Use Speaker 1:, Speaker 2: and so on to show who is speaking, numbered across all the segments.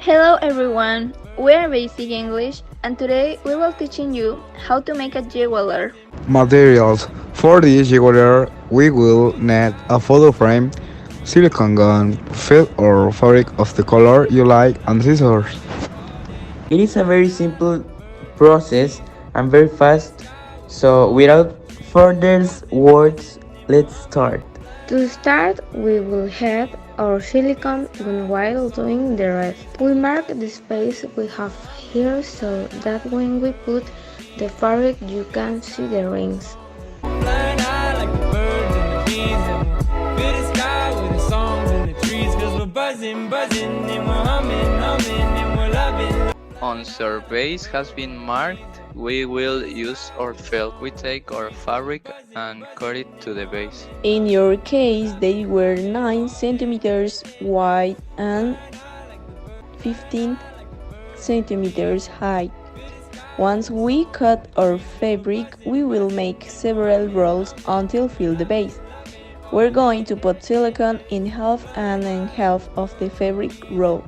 Speaker 1: Hello everyone, we are Basic English and today we will teaching you how to make a jeweler.
Speaker 2: Materials. For this jeweler, we will need a photo frame, silicone gun, felt or fabric of the color you like, and scissors.
Speaker 3: It is a very simple process and very fast, so without further words, let's start.
Speaker 4: To start, we will heat our silicone gun while doing the rest. We mark the space we have here so that when we put the fabric you can see the rings.
Speaker 5: Once our base has been marked, we will use our felt. We take our fabric and cut it to the base.
Speaker 6: In your case, they were 9 centimeters wide and 15 centimeters high. Once we cut our fabric, we will make several rolls until fill the base. We're going to put silicone in half and in half of the fabric roll.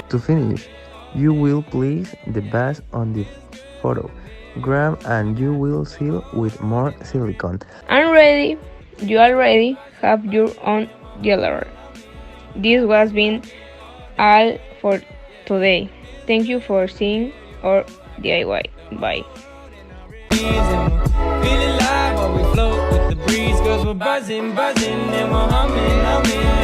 Speaker 3: To finish, you will place the base on the photo gram and you will seal with more silicone.
Speaker 4: And ready, you already have your own jeweler. This has been all for today. Thank you for seeing our DIY. Bye.
Speaker 7: Feel alive while we float with the breeze, 'cause we're buzzing, and we're humming.